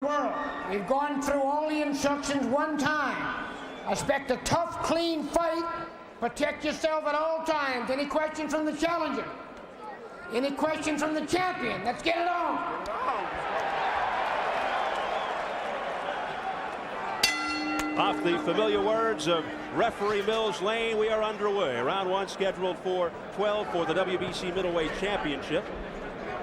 world. We've gone through all the instructions one time. Expect a tough, clean fight. Protect yourself at all times. Any question from the challenger? Any question from the champion? Let's get it on. Off the familiar words of referee Mills Lane, we are underway. Round one scheduled for 12 for the WBC Middleweight Championship.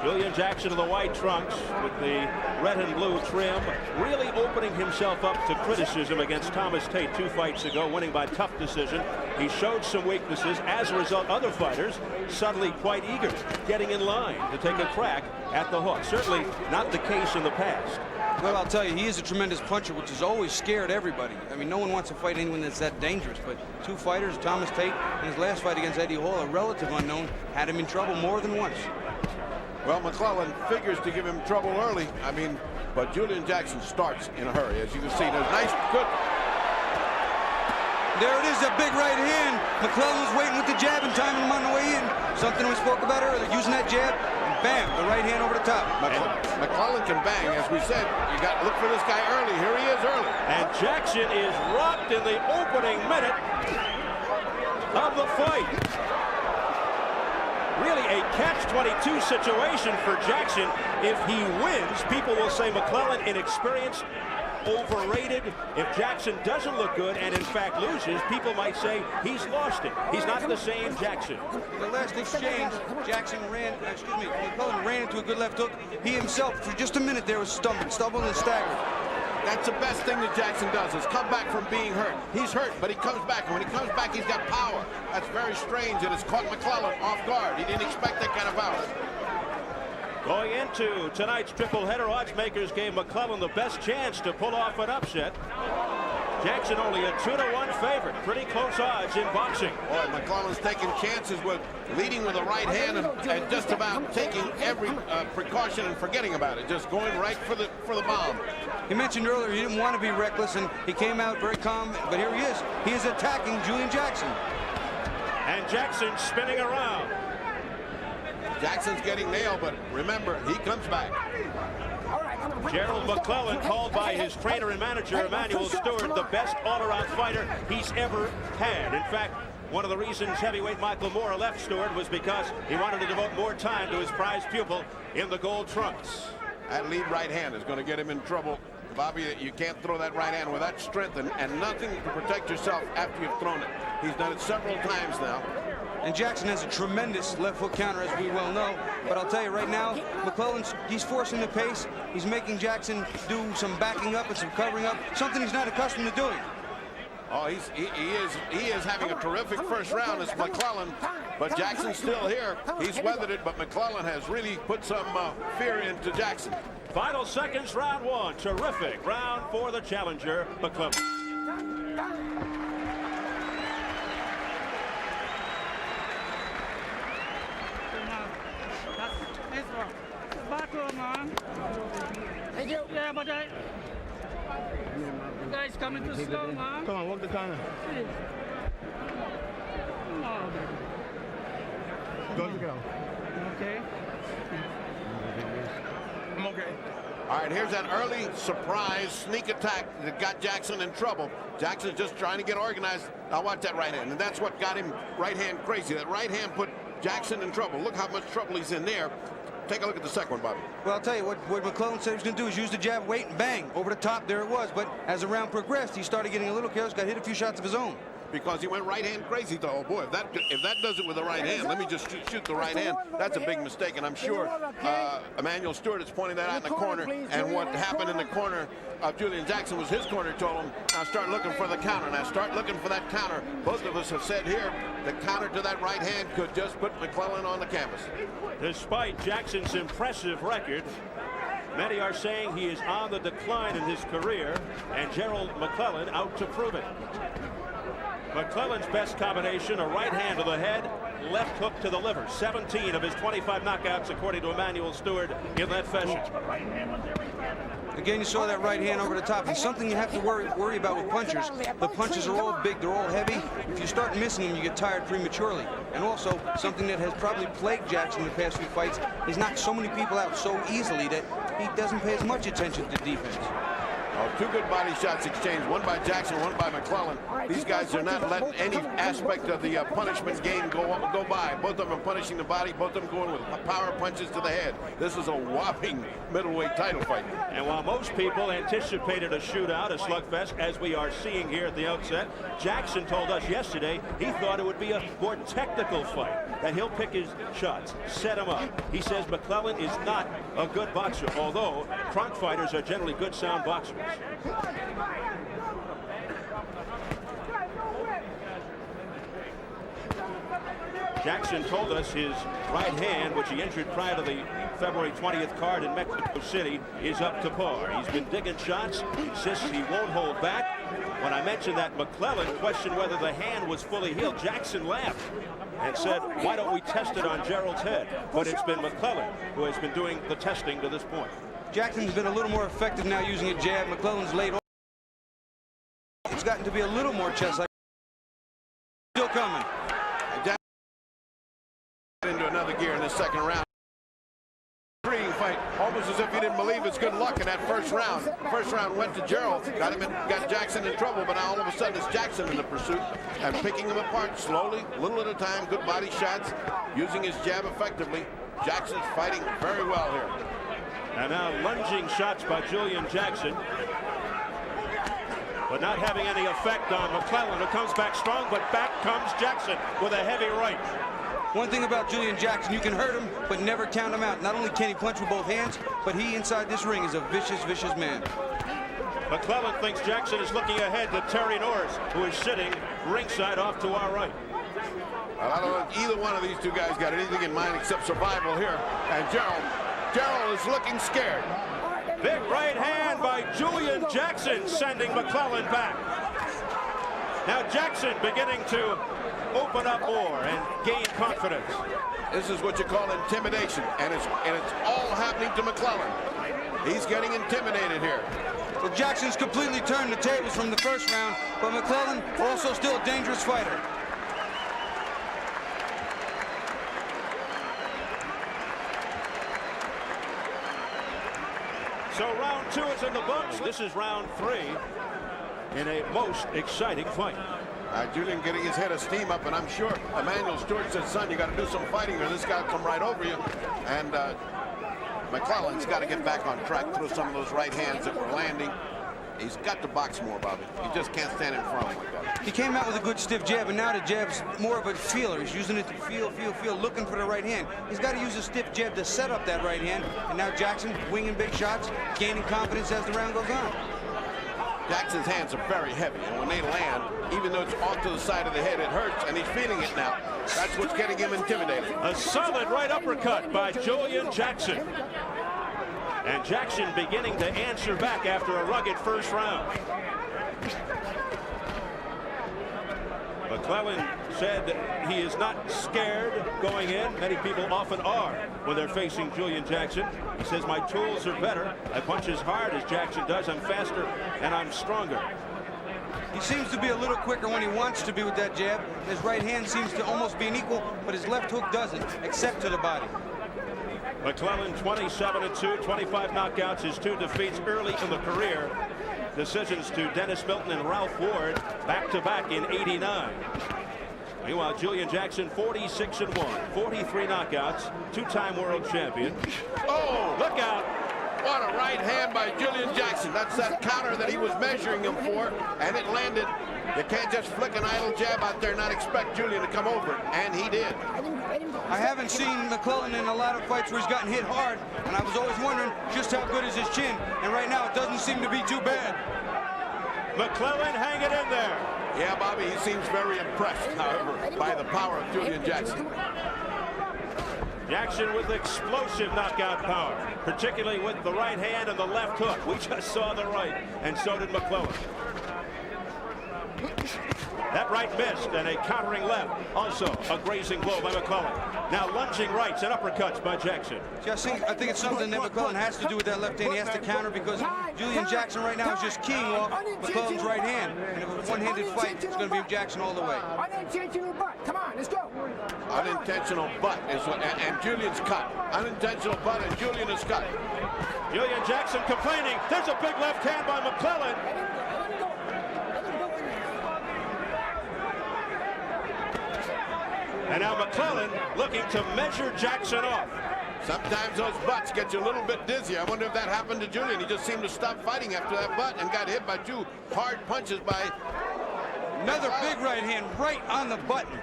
Julian Jackson in the white trunks with the red and blue trim, really opening himself up to criticism against Thomas Tate 2 fights ago, winning by tough decision. He showed some weaknesses. As a result, other fighters suddenly quite eager, getting in line to take a crack at the hook. Certainly not the case in the past. Well, I'll tell you, he is a tremendous puncher, which has always scared everybody. I mean, no one wants to fight anyone that's that dangerous, but 2 fighters, Thomas Tate and his last fight against Eddie Hall, a relative unknown, had him in trouble more than once. Well, McClellan figures to give him trouble early. I mean, but Julian Jackson starts in a hurry. As you can see, there's nice, good. There it is, a big right hand. McClellan was waiting with the jab and timing him on the way in. Something we spoke about earlier, using that jab, and bam, the right hand over the top. McClellan can bang, as we said. You got to look for this guy early. Here he is early. And Jackson is rocked in the opening minute of the fight. Really a catch-22 situation for Jackson. If he wins, people will say McClellan inexperienced, overrated. If Jackson doesn't look good and in fact loses, people might say he's lost it. He's not the same Jackson. The last exchange, McClellan ran into a good left hook. He himself, for just a minute there, was stumbled and staggered. That's the best thing that Jackson does, is come back from being hurt. He's hurt, but he comes back, and when he comes back, he's got power. That's very strange, and it's caught McClellan off guard. He didn't expect that kind of power. Going into tonight's triple header, odds makers gave McClellan the best chance to pull off an upset. Jackson only a 2-1 favorite. Pretty close odds in boxing. Boy, McClellan's taking chances with leading with the right hand and just about taking every precaution and forgetting about it, just going right for the bomb. He mentioned earlier he didn't want to be reckless, and he came out very calm, but here he is. He is attacking Julian Jackson. And Jackson spinning around. Jackson's getting nailed, but remember, he comes back. Gerald McClellan, called by his trainer and manager, Emmanuel Stewart, the best all-around fighter he's ever had. In fact, one of the reasons heavyweight Michael Moore left Stewart was because he wanted to devote more time to his prized pupil in the gold trunks. That lead right hand is going to get him in trouble. Bobby, you can't throw that right hand with that strength and nothing to protect yourself after you've thrown it. He's done it several times now. And Jackson has a tremendous left hook counter, as we well know. But I'll tell you right now, McClellan's, he's forcing the pace. He's making Jackson do some backing up and some covering up, something he's not accustomed to doing. Oh, he is having a terrific first round as McClellan, but Jackson's still here. He's weathered it, but McClellan has really put some fear into Jackson. Final seconds, round one. Terrific round for the challenger, McClellan. Thank you. Yeah, but you guys coming too slow, man. Come on, walk the corner. Oh, Go to go. okay. I'm okay. All right, here's that early surprise sneak attack that got Jackson in trouble. Jackson's just trying to get organized. Now watch that right hand, and that's what got him right hand crazy. That right hand put Jackson in trouble. Look how much trouble he's in there. Take a look at the second one, Bobby. Well, I'll tell you what McClellan said he was going to do is use the jab, wait, and bang. Over the top, there it was. But as the round progressed, he started getting a little careless, got hit a few shots of his own. Because he went right hand crazy. Oh boy, if that does it with the right hand, let me just shoot the right hand. That's a big mistake, and I'm sure Emmanuel Stewart is pointing that out in the corner. And what happened in the corner of Julian Jackson was his corner told him, now start looking for the counter. Now start looking for that counter. Both of us have said here, the counter to that right hand could just put McClellan on the canvas. Despite Jackson's impressive record, many are saying he is on the decline in his career, and Gerald McClellan out to prove it. McClellan's best combination, a right hand to the head, left hook to the liver. 17 of his 25 knockouts, according to Emmanuel Stewart, in that fashion. Again, you saw that right hand over the top. And something you have to worry about with punchers. The punches are all big, they're all heavy. If you start missing them, you get tired prematurely. And also, something that has probably plagued Jackson in the past few fights, he's knocked so many people out so easily that he doesn't pay as much attention to defense. Oh, two good body shots exchanged, one by Jackson, one by McClellan. These guys are not letting any aspect of the punishment game go by. Both of them are punishing the body, both of them going with power punches to the head. This is a whopping middleweight title fight. And while most people anticipated a shootout, a slugfest, as we are seeing here at the outset, Jackson told us yesterday he thought it would be a more technical fight, that he'll pick his shots, set him up. He says McClellan is not a good boxer, although trunk fighters are generally good, sound boxers. Jackson told us his right hand, which he injured prior to the February 20th card in Mexico City, is up to par. He's been digging shots, insists he won't hold back. When I mentioned that McClellan questioned whether the hand was fully healed, Jackson laughed and said, why don't we test it on Gerald's head? But it's been McClellan who has been doing the testing to this point. Jackson's been a little more effective now using a jab. McClellan's laid off. It's gotten to be a little more chest-like. Still coming. Into another gear in the second round. Intriguing fight, almost as if he didn't believe his good luck in that first round. First round went to Gerald, got Jackson in trouble, but now all of a sudden it's Jackson in the pursuit and picking him apart slowly, little at a time. Good body shots, using his jab effectively. Jackson's fighting very well here. And now lunging shots by Julian Jackson, but not having any effect on McClellan, who comes back strong, but back comes Jackson with a heavy right. One thing about Julian Jackson, you can hurt him, but never count him out. Not only can he punch with both hands, but he inside this ring is a vicious, vicious man. McClellan thinks Jackson is looking ahead to Terry Norris, who is sitting ringside off to our right. Well, I don't think either one of these two guys got anything in mind except survival here. And Gerald is looking scared. Big right hand by Julian Jackson, sending McClellan back. Now Jackson beginning to open up more and gain confidence. This is what you call intimidation, and it's all happening to McClellan. He's getting intimidated here. Well, Jackson's completely turned the tables from the first round, but McClellan also still a dangerous fighter. So round two is in the books. This is round three in a most exciting fight. Julian getting his head of steam up, and I'm sure Emmanuel Stewart said, son, you got to do some fighting or this guy will come right over you. And McClellan's got to get back on track, through some of those right hands that were landing. He's got to box more, Bobby. He just can't stand in front of him like that. He came out with a good stiff jab, and now the jab's more of a feeler. He's using it to feel, looking for the right hand. He's got to use a stiff jab to set up that right hand. And now Jackson winging big shots, gaining confidence as the round goes on. Jackson's hands are very heavy, and when they land, even though it's off to the side of the head, it hurts, and he's feeling it now. That's what's getting him intimidated. A solid right uppercut by Julian Jackson. And Jackson beginning to answer back after a rugged first round. McClellan said that he is not scared going in. Many people often are when they're facing Julian Jackson. He says, my tools are better. I punch as hard as Jackson does. I'm faster and I'm stronger. He seems to be a little quicker when he wants to be with that jab. His right hand seems to almost be an equal, but his left hook doesn't, except to the body. McClellan 27-2, 25 knockouts, his 2 defeats early in the career. Decisions to Dennis Milton and Ralph Ward back-to-back in '89. Meanwhile, Julian Jackson 46-1, 43 knockouts, 2-time world champion. Oh, look out. What a right hand by Julian Jackson. That's that counter that he was measuring him for, and it landed. You can't just flick an idle jab out there and not expect Julian to come over, and he did. I haven't seen McClellan in a lot of fights where he's gotten hit hard, and I was always wondering just how good is his chin, and right now it doesn't seem to be too bad. McClellan hanging in there. Yeah, Bobby, he seems very impressed, however, by the power of Julian Jackson. Jackson with explosive knockout power, particularly with the right hand and the left hook. We just saw the right, and so did McClellan. That right missed, and a countering left. Also a grazing blow by McClellan. Now lunging rights and uppercuts by Jackson. I think it's something that McClellan has to do with that left hand. He has to counter because Julian Jackson right now is just keying off McClellan's right hand. And if it's a one-handed fight, it's going to be Jackson all the way. Unintentional butt. Come on, let's go. Unintentional butt is what, and Julian's cut. Unintentional butt, and Julian is cut. Julian Jackson complaining. There's a big left hand by McClellan. And now McClellan looking to measure Jackson off. Sometimes those butts get you a little bit dizzy. I wonder if that happened to Julian. He just seemed to stop fighting after that butt and got hit by 2 hard punches by... Another big right hand right on the button.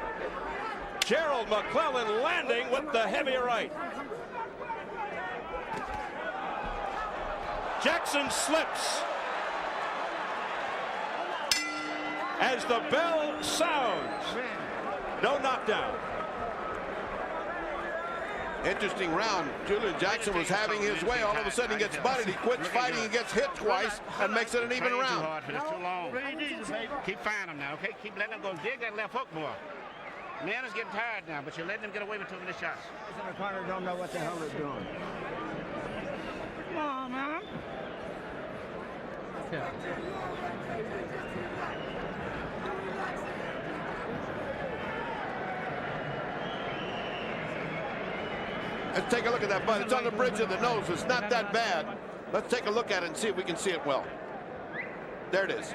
Gerald McClellan landing with the heavy right. Jackson slips as the bell sounds. No knockdown. Interesting round. Julian Jackson was having his way. All of a sudden he gets butted. He quits fighting. He gets hit twice and makes it an even round. It's too long. Keep firing him now, okay? Keep letting him go. Dig that left hook more. Man is getting tired now, but you're letting him get away with too many shots. The corner don't know what the hell they're doing. Come on, man. Let's take a look at that butt. It's on the bridge of the nose. It's not that bad. Let's take a look at it and see if we can see it well. There it is.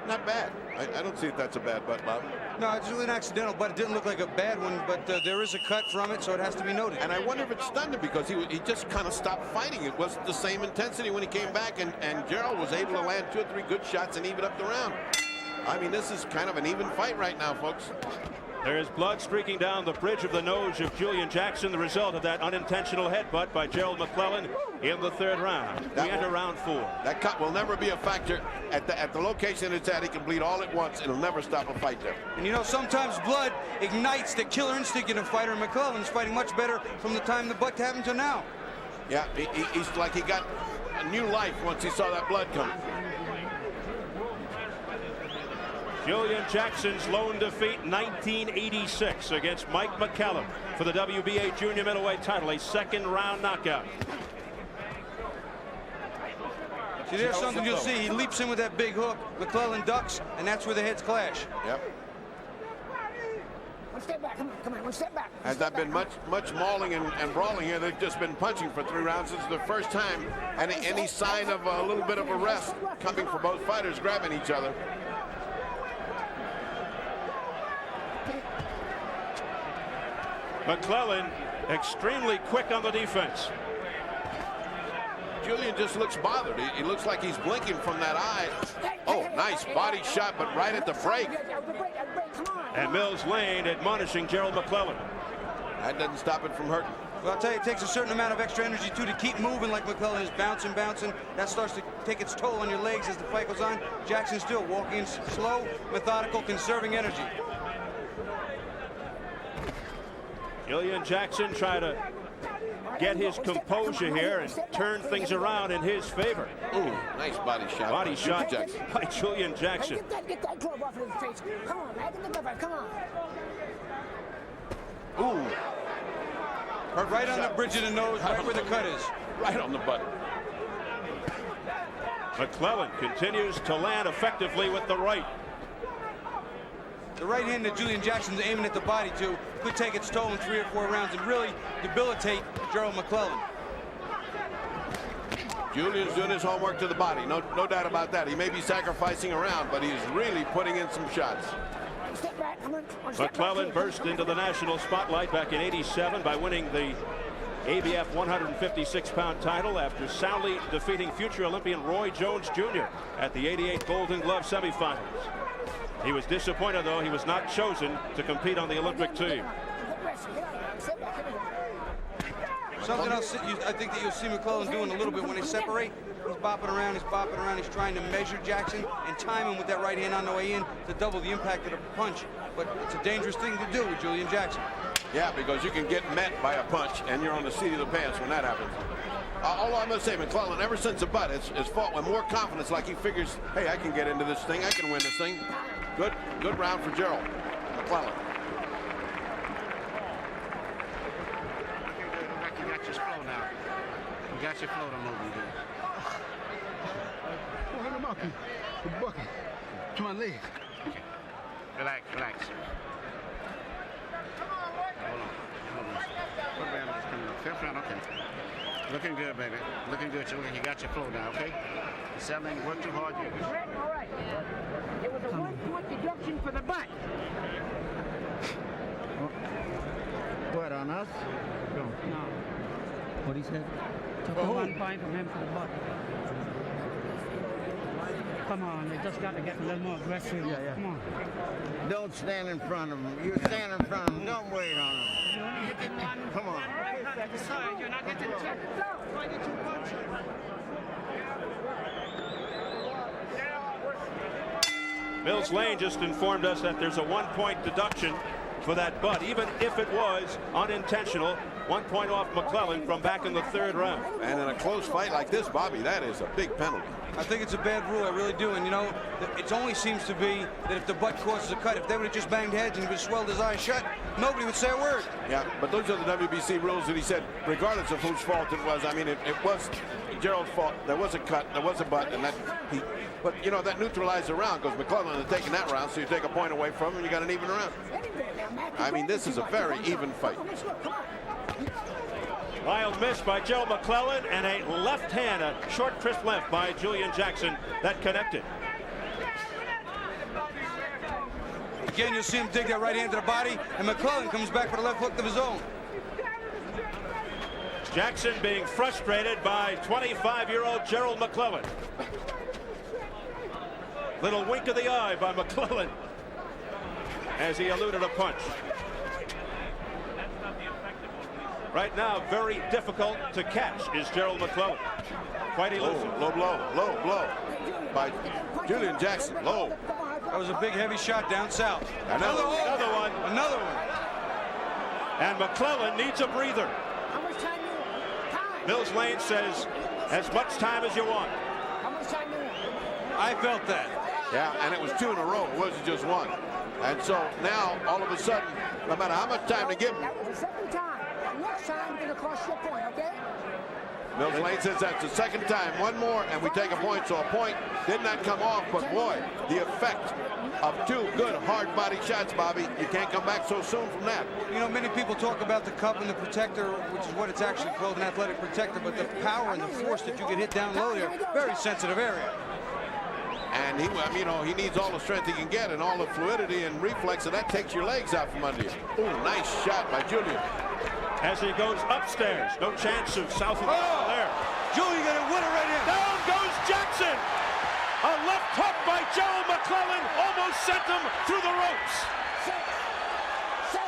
Not bad. I don't see if that's a bad butt, Bob. No, it's really an accidental, but it didn't look like a bad one. But there is a cut from it, so it has to be noted. And I wonder if it stunned him because he just kind of stopped fighting. It wasn't the same intensity when he came back, and Gerald was able to land 2 or 3 good shots and even up the round. I mean, this is kind of an even fight right now, folks. There's blood streaking down the bridge of the nose of Julian Jackson, the result of that unintentional headbutt by Gerald McClellan in the 3rd round. We enter round 4. That cut will never be a factor at the location it's at. He can bleed all at once. It'll never stop a fight there. And you know, sometimes blood ignites the killer instinct in a fighter. And McClellan's fighting much better from the time the butt happened to now. Yeah, he's like he got a new life once he saw that blood come. Julian Jackson's lone defeat, 1986, against Mike McCallum for the WBA junior middleweight title, a 2nd round knockout. See, there's something you'll see. He leaps in with that big hook. McClellan ducks, and that's where the heads clash. Yep. One step back. Come on, one step back. Has that been much mauling and brawling here? They've just been punching for 3 rounds. This is the first time any sign of a little bit of a rest coming for both fighters grabbing each other. McClellan extremely quick on the defense. Julian just looks bothered. He looks like he's blinking from that eye. Oh, nice body shot, but right at the break. And Mills Lane admonishing Gerald McClellan. That doesn't stop it from hurting. Well, I'll tell you, it takes a certain amount of extra energy, too, to keep moving like McClellan is bouncing. That starts to take its toll on your legs as the fight goes on. Jackson's still walking slow, methodical, conserving energy. Julian Jackson trying to get his composure here and turn things around in his favor. Ooh, nice body shot. Body shot by Julian Jackson. Get that glove off of his face. Come on, man. Get the glove off. Come on. Ooh. Right on the bridge of the nose, right where the cut is. Right on the butt. McClellan continues to land effectively with the right. The right hand that Julian Jackson's aiming at the body to could take its toll in 3 or 4 rounds and really debilitate Gerald McClellan. Julian's doing his homework to the body. No doubt about that. He may be sacrificing a round, but he's really putting in some shots. McClellan burst into the national spotlight back in '87 by winning the ABF 156-pound title after soundly defeating future Olympian Roy Jones Jr. at the '88 Golden Glove semifinals. He was disappointed, though, he was not chosen to compete on the Olympic team. Something else I think that you'll see McClellan doing a little bit when they separate. He's bopping around, he's trying to measure Jackson and time him with that right hand on the way in to double the impact of the punch. But it's a dangerous thing to do with Julian Jackson. Yeah, because you can get met by a punch and you're on the seat of the pants when that happens. All I'm going to say, McClellan, ever since the butt, has fought with more confidence, like he figures, hey, I can get into this thing, I can win this thing. Good round for Gerald McClellan. You got your flow now. You got your flow to move, you do. Oh, hit him up. He's bucking to my leg. Okay. Relax. Hold on. What round is coming up? 5th round, okay. Looking good, baby. Looking good. You got your flow now, okay? Settling, work too hard. All right. It was a 1-point deduction for the butt. What, on us? No. What he said? Took a 1 point from him for the butt. Come on, they just got to get a little more aggressive. Yeah. Come on. Don't stand in front of him. You stand in front of him. Don't wait on him. You're only hitting one. Come on. At the side, you're not getting checked. Try to get 2 punches. Mills Lane just informed us that there's a 1-point deduction for that butt, even if it was unintentional. 1 point off McClellan from back in the 3rd round. And in a close fight like this, Bobby, that is a big penalty. I think it's a bad rule, I really do. And, you know, it only seems to be that if the butt causes a cut, if they would have just banged heads and he would have swelled his eyes shut, nobody would say a word. Yeah, but those are the WBC rules that he said, regardless of whose fault it was. I mean, it was Gerald's fault. There was a cut, there was a butt, and but, you know, that neutralized the round because McClellan had taken that round, so you take a point away from him and you got an even round. I mean, this is a very even fight. Wild miss by Gerald McClellan and a left hand, a short crisp left by Julian Jackson that connected. Again, you'll see him dig that right hand to the body, and McClellan comes back with a left hook of his own. Jackson being frustrated by 25-year-old Gerald McClellan. Little wink of the eye by McClellan as he eluded a punch. Right now, very difficult to catch is Gerald McClellan. Quite elusive. Low blow by Julian Jackson. Low. That was a big, heavy shot down south. Another one. Another one. And McClellan needs a breather. How much time you want? Mills Lane says, as much time as you want. How much time you want? I felt that. Yeah, and it was 2 in a row. It wasn't just 1. And so now, all of a sudden, no matter how much time to give him, That was the 2nd time. Next time, going to cost you a point, okay? Mills Lane says that's the 2nd time. 1 more, and we take a point. So a point did not come off, but boy, the effect of 2 good hard body shots, Bobby. You can't come back so soon from that. You know, many people talk about the cup and the protector, which is what it's actually called, an athletic protector, but the power and the force that you can hit down low there, very sensitive area. And he needs all the strength he can get and all the fluidity and reflex, and that takes your legs out from under you. Ooh, nice shot by Julian. As he goes upstairs, no chance of south of there. Julian got a winner right in. Down goes Jackson. A left hook by Gerald McClellan almost sent him through the ropes. 7.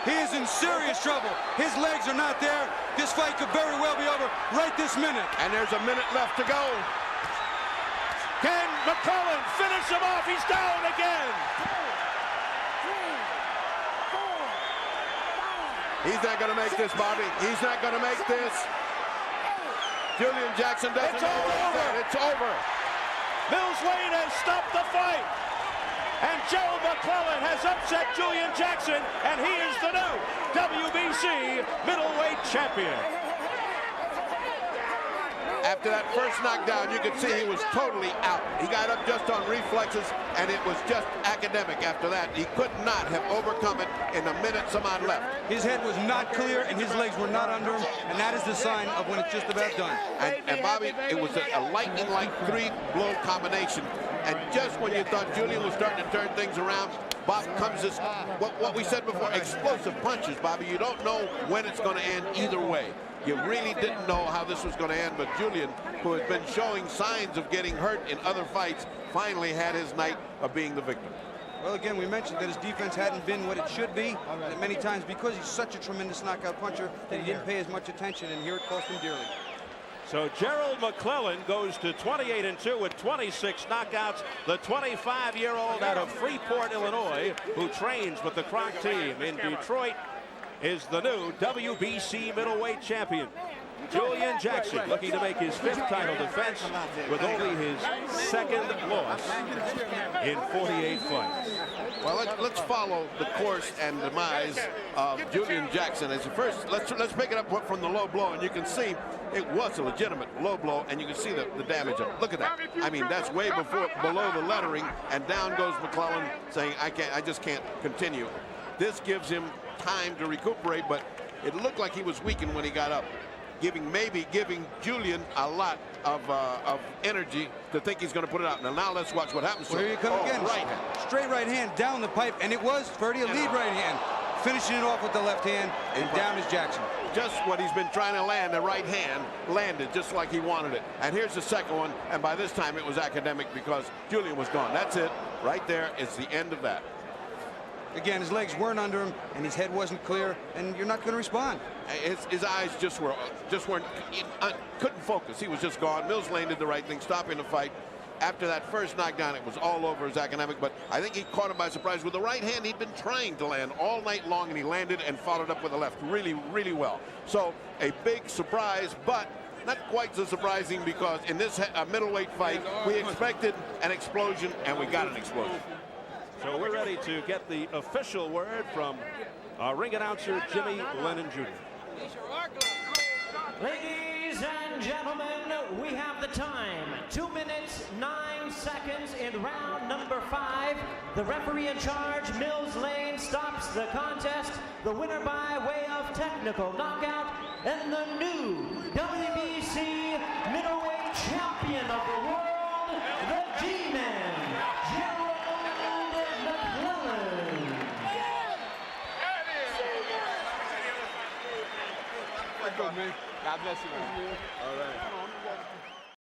He is in serious trouble. His legs are not there. This fight could very well be over right this minute. And there's a minute left to go. Can McClellan finish him off? He's down again. 2, 3, 4, 5. He's not going to make this, Bobby. He's not going to make this. Julian Jackson doesn't know that. It's over. Mills Lane has stopped the fight. And Gerald McClellan has upset Julian Jackson, and he is the new WBC middleweight champion. After that first knockdown, you could see he was totally out. He got up just on reflexes, and it was just academic after that. He could not have overcome it in a minute some odd left. His head was not clear, and his legs were not under him, and that is the sign of when it's just about done. And Bobby, it was a lightning-like 3-blow combination. And just when you thought Julian was starting to turn things around, Bob comes this, what we said before, explosive punches, Bobby. You don't know when it's going to end either way. You really didn't know how this was going to end, but Julian, who has been showing signs of getting hurt in other fights, finally had his night of being the victim. Well, again, we mentioned that his defense hadn't been what it should be, and many times because he's such a tremendous knockout puncher that he didn't pay as much attention, and here it cost him dearly. So Gerald McClellan goes to 28-2 with 26 knockouts. The 25-year-old out of Freeport, Illinois, who trains with the Kronk team in Detroit, is the new WBC middleweight champion. Julian Jackson looking to make his 5th title defense with only his second loss in 48 fights. Well, let's follow the course and demise of Julian Jackson. As first, let's pick it up from the low blow, and you can see it was a legitimate low blow, and you can see the damage of it. Look at that. I mean, that's way below the lettering, and down goes McClellan, saying, I just can't continue. This gives him time to recuperate, but it looked like he was weakened when he got up, maybe giving Julian a lot of energy to think he's going to put it out. Now let's watch what happens. Well, here you come again. Right. Straight right hand down the pipe, and it was Ferdy a lead right hand, finishing it off with the left hand, and down is Jackson. Just what he's been trying to land, the right hand landed just like he wanted it. And here's the second one, and by this time it was academic because Julian was gone. That's it. Right there is the end of that. Again, his legs weren't under him, and his head wasn't clear, and you're not going to respond. His eyes just weren't, couldn't focus. He was just gone. Mills Lane did the right thing, stopping the fight. After that first knockdown, it was all over his academic, but I think he caught him by surprise with the right hand he'd been trying to land all night long, and he landed and followed up with the left really, really well. So a big surprise, but not quite so surprising because in this middleweight fight, we expected an explosion, and we got an explosion. So we're ready to get the official word from our ring announcer, Jimmy Lennon Jr. Ladies and gentlemen, we have the time. 2 minutes, 9 seconds in round number 5. The referee in charge, Mills Lane, stops the contest. The winner by way of technical knockout and the new WBC middleweight champion of the world, the G-Man, Gerald McClellan. God bless you, man. All right.